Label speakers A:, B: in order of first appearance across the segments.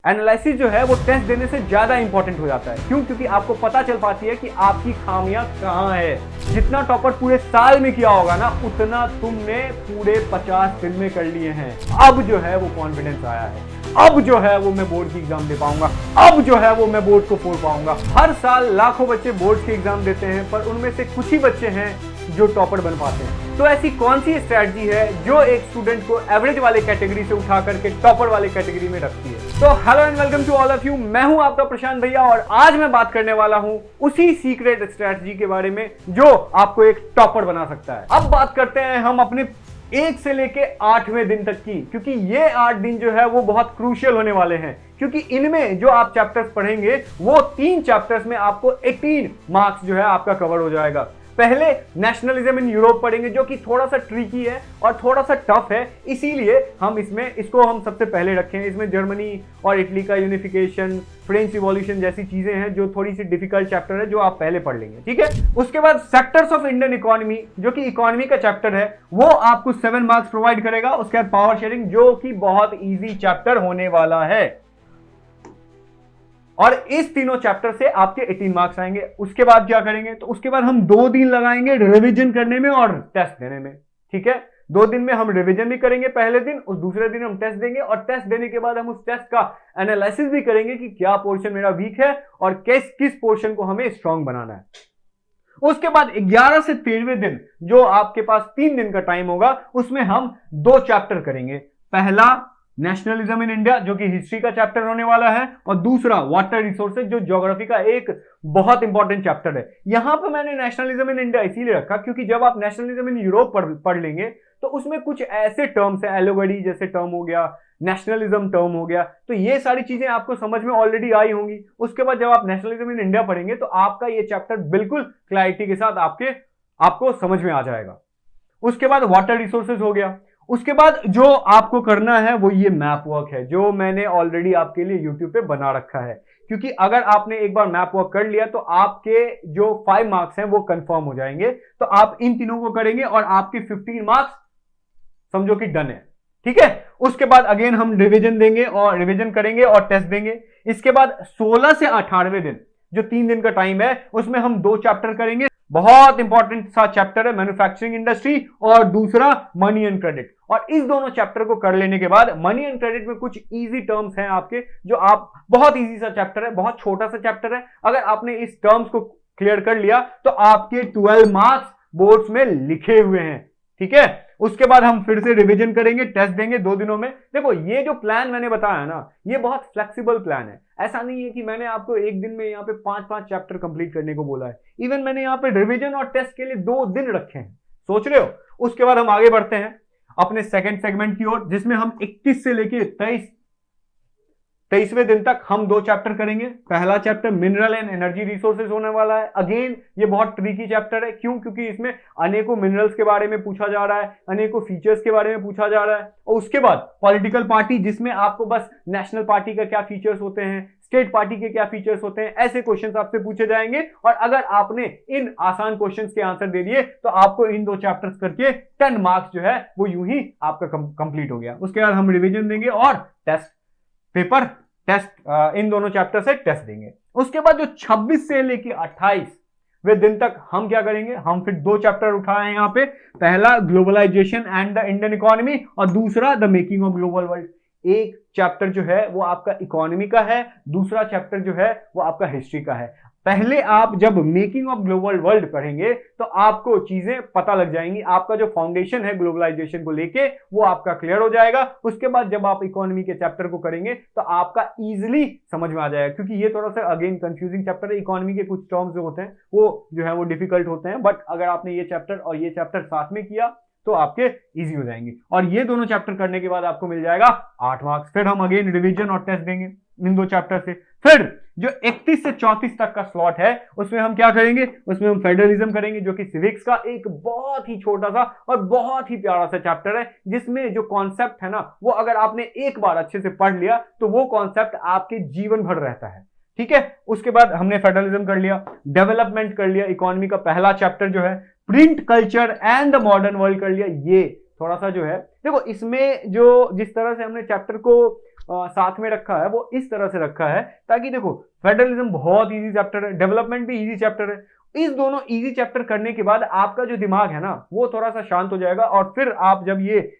A: Analysis जो है वो टेस्ट देने से ज्यादा इंपॉर्टेंट हो जाता है। क्यों? क्योंकि आपको पता चल पाती है कि आपकी खामियां कहां है। जितना टॉपर पूरे साल में किया होगा ना, उतना तुमने पूरे 50 दिन में कर लिए हैं। अब जो है वो कॉन्फिडेंस आया है, अब जो है वो मैं बोर्ड की एग्जाम दे पाऊंगा, अब जो है वो मैं बोर्ड को फोड़ पाऊंगा। हर साल लाखों बच्चे बोर्ड के एग्जाम देते हैं, पर उनमें से कुछ ही बच्चे हैं जो टॉपर बन पाते हैं। तो ऐसी कौन सी स्ट्रैटेजी है जो एक स्टूडेंट को एवरेज वाले कैटेगरी से उठा करके टॉपर वाले कैटेगरी में रखती है? तो hello and welcome to all of you, मैं हूं आपका प्रशांत भैया और आज मैं बात करने वाला हूं उसी सीक्रेट स्ट्रैटेजी के बारे में जो आपको एक टॉपर बना सकता है। अब बात करते हैं हम अपने 1 से लेके 8वें दिन तक की, क्योंकि ये 8 दिन जो है वो बहुत क्रूशियल होने वाले हैं। क्योंकि इनमें जो आप चैप्टर्स पढ़ेंगे वो 3 चैप्टर्स में आपको 18 मार्क्स जो है आपका कवर हो जाएगा। पहले नेशनलिज्म इन यूरोप पढ़ेंगे जो कि थोड़ा सा ट्रिकी है और थोड़ा सा टफ है, इसीलिए हम इसको हम सबसे पहले रखें। इसमें जर्मनी और इटली का यूनिफिकेशन, फ्रेंच रिवॉल्यूशन जैसी चीजें हैं जो थोड़ी सी डिफिकल्ट चैप्टर है, जो आप पहले पढ़ लेंगे, ठीक है। उसके बाद सेक्टर्स ऑफ इंडियन इकोनॉमी जो कि इकोनॉमी का चैप्टर है, वो आपको 7 मार्क्स प्रोवाइड करेगा। उसके बाद पावर शेयरिंग जो कि बहुत ईजी चैप्टर होने वाला है और इस तीनों चैप्टर से आपके 18 मार्क्स आएंगे। उसके बाद क्या करेंगे? तो उसके बाद हम 2 दिन लगाएंगे रिवीजन करने में और टेस्ट देने में, ठीक है। 2 दिन में हम रिवीजन भी करेंगे पहले दिन, उस दूसरे दिन हम टेस्ट देंगे और टेस्ट देने के बाद हम उस टेस्ट का एनालिसिस भी करेंगे कि क्या पोर्शन मेरा वीक है और किस पोर्शन को हमें स्ट्रांग बनाना है। उसके बाद 11 से 13वें दिन जो आपके पास 3 दिन का टाइम होगा, उसमें हम 2 चैप्टर करेंगे। पहला नेशनलिज्म इन इंडिया जो कि हिस्ट्री का चैप्टर होने वाला है और दूसरा वाटर रिसोर्सेज जो ज्योग्राफी का एक बहुत इंपॉर्टेंट चैप्टर है। यहां पर मैंने नेशनलिज्म इन इंडिया इसीलिए रखा क्योंकि जब आप नेशनलिज्म इन यूरोप पढ़ लेंगे तो उसमें कुछ ऐसे टर्म्स है, एलोगडी जैसे टर्म हो गया, नेशनलिज्म टर्म हो गया, तो ये सारी चीजें आपको समझ में ऑलरेडी आई होंगी। उसके बाद जब आप नेशनलिज्म इन इंडिया पढ़ेंगे तो आपका ये चैप्टर बिल्कुल क्लैरिटी के साथ आपको समझ में आ जाएगा। उसके बाद वाटर रिसोर्सेज हो गया। उसके बाद जो आपको करना है वो ये मैप वर्क है जो मैंने ऑलरेडी आपके लिए YouTube पे बना रखा है, क्योंकि अगर आपने एक बार मैप वर्क कर लिया तो आपके जो 5 मार्क्स हैं वो कंफर्म हो जाएंगे। तो आप इन तीनों को करेंगे और आपके 15 मार्क्स समझो कि डन है, ठीक है। उसके बाद अगेन हम रिवीजन देंगे और रिवीजन करेंगे और टेस्ट देंगे। इसके बाद 16 से 18वें दिन जो 3 दिन का टाइम है, उसमें हम 2 चैप्टर करेंगे। बहुत इंपॉर्टेंट सा चैप्टर है मैन्युफैक्चरिंग इंडस्ट्री और दूसरा मनी एंड क्रेडिट। और इस दोनों चैप्टर को कर लेने के बाद मनी एंड क्रेडिट में कुछ इजी टर्म्स हैं आपके, जो आप बहुत इजी सा चैप्टर है, बहुत छोटा सा चैप्टर है। अगर आपने इस टर्म्स को क्लियर कर लिया तो आपके 12 मार्क्स बोर्ड्स में लिखे हुए हैं, ठीक है। उसके बाद हम फिर से रिवीजन करेंगे, टेस्ट देंगे 2 दिनों में। देखो ये जो प्लान मैंने बताया ना, ये बहुत फ्लेक्सिबल प्लान है। ऐसा नहीं है कि मैंने आपको एक दिन में यहाँ पे 5-5 चैप्टर कंप्लीट करने को बोला है। इवन मैंने यहाँ पे रिवीजन और टेस्ट के लिए 2 दिन रखे हैं, सोच रहे हो। उसके बाद हम आगे बढ़ते हैं अपने सेकंड सेगमेंट की ओर, जिसमें हम 21 से लेके 23वें दिन तक हम 2 चैप्टर करेंगे। पहला chapter mineral and energy resources होने वाला है। अगेन ये बहुत ट्रिकी चैप्टर है। क्यों? क्योंकि इसमें अनेकों मिनरल्स के बारे में पूछा जा रहा है, अनेकों फीचर्स के बारे में पूछा जा रहा है। और उसके बाद पॉलिटिकल पार्टी, जिसमें आपको बस नेशनल पार्टी का क्या फीचर्स होते हैं, स्टेट पार्टी के क्या फीचर्स होते हैं, ऐसे क्वेश्चंस आपसे पूछे जाएंगे। और अगर आपने इन आसान क्वेश्चंस के आंसर दे दिए तो आपको इन 2 चैप्टर्स करके 10 मार्क्स जो है वो यूं ही आपका कंप्लीट हो गया। उसके बाद हम रिवीजन देंगे और टेस्ट इन दोनों चैप्टर से टेस्ट देंगे। उसके बाद जो 26 से लेके 28वें दिन तक हम क्या करेंगे? हम फिर 2 चैप्टर उठाए हैं यहाँ पे। पहला globalisation and the Indian economy और दूसरा the making of global world. एक चैप्टर जो है वो आपका इकोनॉमी का है, दूसरा चैप्टर जो है वो आपका हिस्ट्री का है। पहले आप जब मेकिंग ऑफ ग्लोबल वर्ल्ड पढ़ेंगे तो आपको चीजें पता लग जाएंगी, आपका जो फाउंडेशन है ग्लोबलाइजेशन को लेके वो आपका क्लियर हो जाएगा। उसके बाद जब आप इकोनॉमी के चैप्टर को करेंगे तो आपका इजीली समझ में आ जाएगा, क्योंकि ये थोड़ा सा अगेन कंफ्यूजिंग चैप्टर है। इकोनॉमी के कुछ टर्म्स जो होते हैं वो जो है वो डिफिकल्ट होते हैं, बट अगर आपने ये चैप्टर और ये चैप्टर साथ में किया तो आपके इजी हो जाएंगे। और ये दोनों चैप्टर करने के बाद आपको मिल जाएगा 8 मार्क्स। फिर हम अगेन रिवीजन और टेस्ट देंगे इन 2 चैप्टर से। फिर जो 31 से 34 तक का स्लॉट है उसमें हम क्या करेंगे? उसमें हम फेडरलिज्म करेंगे जो कि सिविक्स का एक बहुत ही छोटा सा और बहुत ही प्यारा सा चैप्टर है, जिसमें जो कॉन्सेप्ट है ना वो अगर आपने एक बार अच्छे से पढ़ लिया तो वो कॉन्सेप्ट आपके जीवन भर रहता है, ठीक है। उसके बाद हमने फेडरलिज्म कर लिया, डेवलपमेंट कर लिया, इकोनॉमी का पहला चैप्टर जो है print culture and the modern world कर लिया। ये थोड़ा सा जो है देखो इसमें जो जिस तरह से हमने चैप्टर को साथ में रखा है वो इस तरह से रखा है ताकि देखो फेडरलिज्म बहुत इजी चैप्टर है, डेवलपमेंट भी इजी चैप्टर है। इस दोनों इजी चैप्टर करने के बाद आपका जो दिमाग है ना वो थोड़ा सा शांत हो जाएगा, और फिर आप जब ये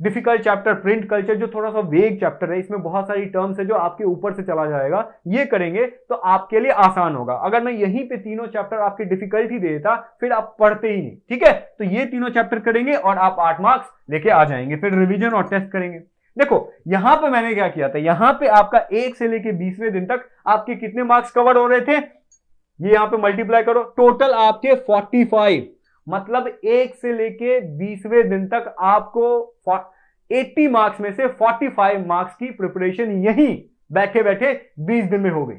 A: डिफिकल्ट चैप्टर प्रिंट कल्चर जो थोड़ा सा वेग चैप्टर है, इसमें बहुत सारी टर्म्स है जो आपके ऊपर से चला जाएगा, ये करेंगे तो आपके लिए आसान होगा। अगर मैं यहीं पे तीनों चैप्टर आपके डिफिकल्ट ही देता फिर आप पढ़ते ही नहीं, ठीक है। तो ये तीनों चैप्टर करेंगे और आप 8 मार्क्स लेके आ जाएंगे, फिर रिवीजन और टेस्ट करेंगे। देखो यहां पे मैंने क्या किया था, यहां पे आपका 1 से लेके 20वें दिन तक आपके कितने मार्क्स कवर हो रहे थे, ये यहां पे मल्टीप्लाई करो, टोटल आपके 45, मतलब 1 से लेके 20वें दिन तक आपको 80 मार्क्स में से 45 मार्क्स की प्रिपरेशन यही बैठे बैठे 20 दिन में हो गई।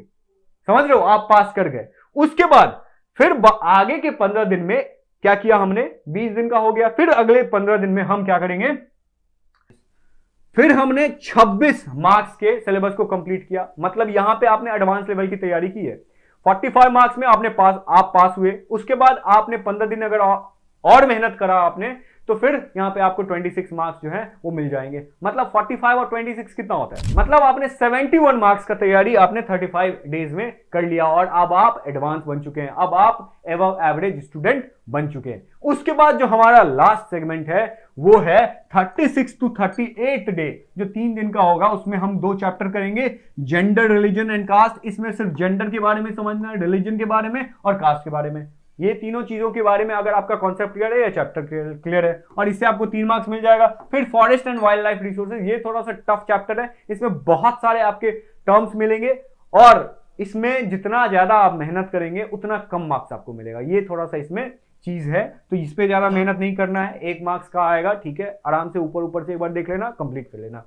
A: समझ रहे हो, आप पास कर गए। उसके बाद फिर आगे के 15 दिन में क्या किया हमने, 20 दिन का हो गया, फिर अगले 15 दिन में हम क्या करेंगे, फिर हमने 26 मार्क्स के सिलेबस को कंप्लीट किया। मतलब यहां पे आपने एडवांस लेवल की तैयारी की है, 45 मार्क्स में आप पास हुए। उसके बाद आपने 15 दिन अगर और मेहनत करा आपने, तो फिर यहां पे आपको 26 मार्क्स जो है वो मिल जाएंगे। मतलब 45 और 26 कितना होता है, मतलब आपने 71 मार्क्स का तैयारी आपने 35 डेज में कर लिया, और अब आप एडवांस बन चुके हैं, अब आप एबव एवरेज स्टूडेंट बन चुके हैं। उसके बाद जो हमारा लास्ट सेगमेंट है वो है 36 टू 38 डे, जो 3 दिन का होगा। उसमें हम 2 चैप्टर करेंगे, जेंडर, रिलीजन एंड कास्ट। इसमें सिर्फ जेंडर के बारे में समझना है, रिलीजन के बारे में और कास्ट के बारे में। ये तीनों चीजों के बारे में अगर आपका कॉन्सेप्ट क्लियर है या चैप्टर क्लियर है, और इससे आपको 3 मार्क्स मिल जाएगा। फिर forest and wild life resources, ये थोड़ा सा टफ चैप्टर है, इसमें बहुत सारे आपके टर्म्स मिलेंगे, और इसमें जितना ज्यादा आप मेहनत करेंगे उतना कम मार्क्स आपको मिलेगा। ये थोड़ा सा इसमें चीज है, तो इस पे ज्यादा मेहनत नहीं करना है। 1 मार्क्स का आएगा, ठीक है, आराम से ऊपर ऊपर से एक बार देख लेना, कंप्लीट कर लेना।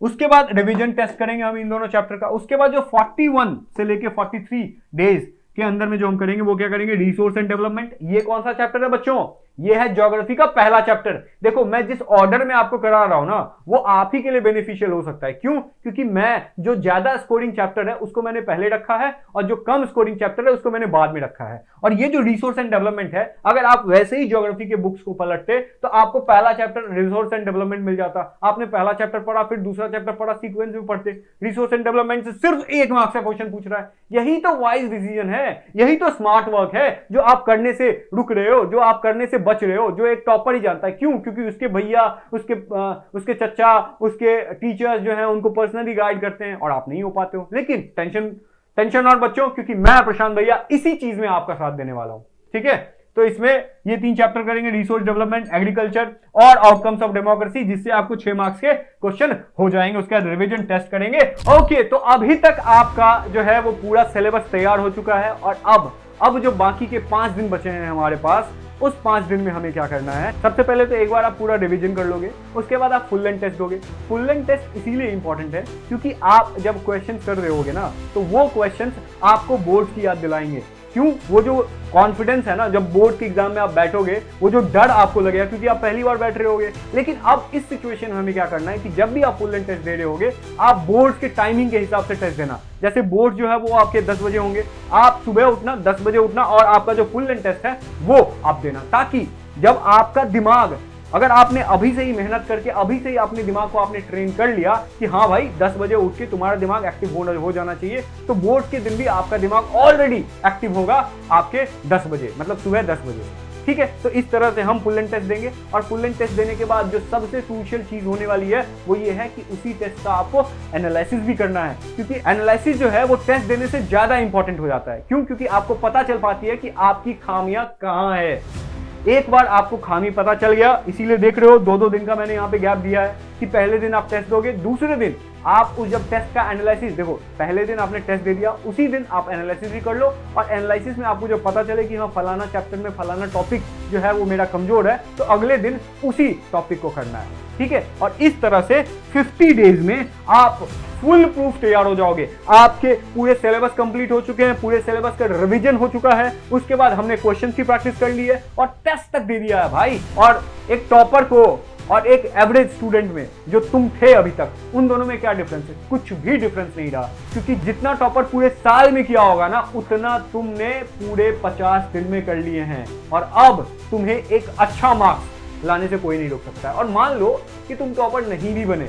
A: उसके बाद रिवीजन टेस्ट करेंगे हम इन दोनों चैप्टर का। उसके बाद जो 41 से लेके 43 डेज के अंदर में जो हम करेंगे वो क्या करेंगे, रिसोर्स एंड डेवलपमेंट। ये कौन सा चैप्टर है बच्चों, ये है ज्योग्राफी का पहला चैप्टर। देखो मैं जिस ऑर्डर में आपको करा रहा हूं ना वो आप ही के लिए बेनिफिशियल हो सकता है। क्यों, क्योंकि मैं जो ज्यादा स्कोरिंग चैप्टर है उसको मैंने पहले रखा है, और जो कम स्कोरिंग चैप्टर है उसको मैंने बाद में रखा है। और ये जो रिसोर्स एंड डेवलपमेंट है, अगर आप वैसे ही ज्योग्राफी के बुक्स को पलटते तो आपको पहला चैप्टर रिसोर्स एंड डेवलपमेंट मिल जाता। आपने पहला चैप्टर पढ़ा, फिर दूसरा चैप्टर पढ़ा, सीक्वेंस में पढ़ते। रिसोर्स एंड डेवलपमेंट से सिर्फ 1 मार्क्स का क्वेश्चन पूछ रहा है। यही तो वाइज डिसीजन है, यही तो स्मार्ट वर्क है जो आप करने से रुक रहे हो, जो आप करने से बच रहे हो, जो एक टॉपर ही जानता है। क्यों, क्योंकि उसके भैया, उसके चचा, उसके टीचर्स जो हैं उनको पर्सनली गाइड करते हैं, और आप नहीं हो पाते हो। लेकिन टेंशन और बच्चों, क्योंकि मैं प्रशांत भैया इसी चीज में आपका साथ देने वाला हूं, ठीक है। तो इसमें ये 3 चैप्टर करेंगे, रिसोर्स डेवलपमेंट, एग्रीकल्चर और आउटकम्स ऑफ डेमोक्रेसी, जिससे आपको 6 मार्क्स के क्वेश्चन हो जाएंगे। उसके बाद रिवीजन टेस्ट करेंगे। ओके, तो अभी तक आपका जो है वो पूरा सिलेबस तैयार हो चुका है, और अब जो बाकी के 5 दिन बचे हैं हमारे पास, उस 5 दिन में हमें क्या करना है। सबसे पहले तो एक बार आप पूरा रिवीजन कर लोगे, उसके बाद आप फुल लेंथ टेस्ट दोगे। फुल लेंथ टेस्ट इसीलिए इंपॉर्टेंट है क्योंकि आप जब क्वेश्चन कर रहे होगे ना तो वो क्वेश्चन आपको बोर्ड की याद दिलाएंगे। क्यों, वो जो कॉन्फिडेंस है ना, जब बोर्ड के एग्जाम में आप बैठोगे वो जो डर आपको लगेगा क्योंकि आप पहली बार बैठ रहे होगे। लेकिन अब इस सिचुएशन में हमें क्या करना है कि जब भी आप फुल लेंथ टेस्ट दे रहे होगे, आप बोर्ड के टाइमिंग के हिसाब से टेस्ट देना। जैसे बोर्ड जो है वो आपके 10 बजे होंगे, आप सुबह उठना, 10 बजे उठना, और आपका जो फुल लेंथ टेस्ट है वो आप देना, ताकि जब आपका दिमाग, अगर आपने अभी से ही मेहनत करके अभी से ही अपने दिमाग को आपने ट्रेन कर लिया कि हाँ भाई 10 बजे उठ के तुम्हारा दिमाग एक्टिव हो जाना चाहिए, तो बोर्ड के दिन भी आपका दिमाग ऑलरेडी एक्टिव होगा आपके 10 बजे, मतलब सुबह 10 बजे, ठीक है। तो इस तरह से हम फुल लेंथ टेस्ट देंगे, और फुल लेंथ टेस्ट देने के बाद जो सबसे क्रूशियल चीज होने वाली है वो ये है कि उसी टेस्ट का आपको एनालिसिस भी करना है, क्योंकि एनालिसिस जो है वो टेस्ट देने से ज्यादा इंपॉर्टेंट हो जाता है। क्यों, क्योंकि आपको पता चल पाती है कि आपकी खामियां कहां है। एक बार आपको खामी पता चल गया, इसीलिए देख रहे हो 2-2 दिन का मैंने यहाँ पे गैप दिया है कि पहले दिन आप टेस्ट दोगे, दूसरे दिन आप उस जब टेस्ट का एनालिसिस, देखो पहले दिन आपने टेस्ट दे दिया, उसी दिन आप एनालिसिस भी कर लो, और एनालिसिस में आपको जो पता चले कि हाँ फलाना चैप्टर में फलाना टॉपिक जो है वो मेरा कमजोर है, तो अगले दिन उसी टॉपिक को करना है, ठीक है। और इस तरह से 50 डेज में आप फुल प्रूफ तैयार हो जाओगे। आपके पूरे सिलेबस कंप्लीट हो चुके हैं, पूरे सिलेबस का रिवीजन हो चुका है, उसके बाद हमने क्वेश्चन की प्रैक्टिस कर ली है और टेस्ट तक दे दिया है भाई। और एक टॉपर को और एक एवरेज स्टूडेंट में जो तुम थे अभी तक, उन दोनों में क्या डिफरेंस है? कुछ भी डिफरेंस नहीं रहा, क्योंकि जितना टॉपर पूरे साल में किया होगा ना उतना तुमने पूरे 50 दिन में कर लिए हैं, और अब तुम्हें एक अच्छा मार्क्स लाने से कोई नहीं रोक सकता है। और मान लो कि तुम टॉपर नहीं भी बने,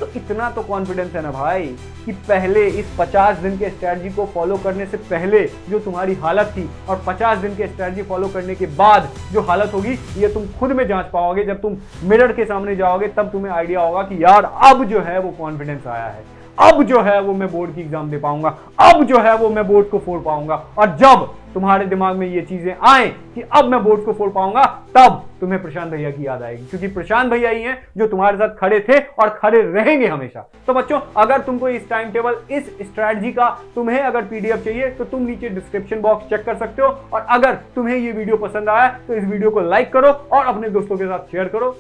A: तो इतना तो कॉन्फिडेंस है ना भाई कि पहले इस 50 दिन के स्ट्रैटेजी को फॉलो करने से पहले जो तुम्हारी हालत थी और 50 दिन के स्ट्रैटेजी फॉलो करने के बाद जो हालत होगी ये तुम खुद में जांच पाओगे। जब तुम मिरर के सामने जाओगे तब तुम्हें आइडिया होगा कि यार अब जो है वो कॉन्फिडेंस आया है, अब जो है वो मैं बोर्ड की एग्जाम दे पाऊंगा, अब जो है वो मैं बोर्ड को फोड़ पाऊंगा। और जब तुम्हारे दिमाग में ये चीजें आए कि अब मैं बोर्ड को फोड़ पाऊंगा, तब तुम्हें प्रशांत भैया की याद आएगी, क्योंकि प्रशांत भैया ही हैं जो तुम्हारे साथ खड़े थे और खड़े रहेंगे हमेशा। तो बच्चों, अगर तुमको इस टाइम टेबल, इस स्ट्रैटेजी का तुम्हें अगर पीडीएफ चाहिए तो तुम नीचे डिस्क्रिप्शन बॉक्स चेक कर सकते हो। और अगर तुम्हें ये वीडियो पसंद आया तो इस वीडियो को लाइक करो और अपने दोस्तों के साथ शेयर करो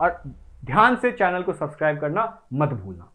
A: और ध्यान से चैनल को सब्सक्राइब करना मत भूलना।